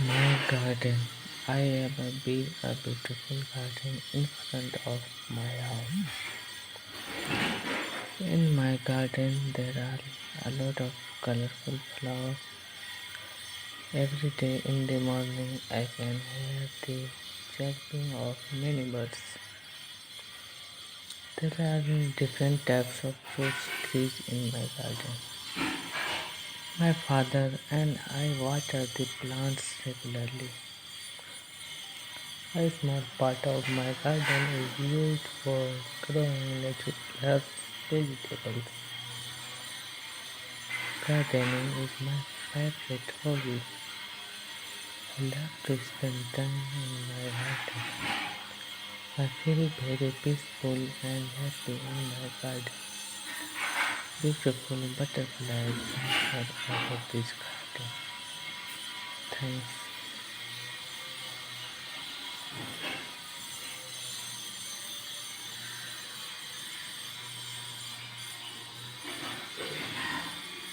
My garden. I have a beautiful garden in front of my house. In my garden, there are a lot of colorful flowers. Every day in the morning, I can hear the chirping of many birds. There are different types of fruit trees in my garden. My father and I water the plants regularly. A small part of my garden is used for growing natural herbs, vegetables. Gardening is my favorite hobby. I love to spend time in my garden. I feel very peaceful and happy in my garden. Beautiful butterflies are over this garden. Thanks.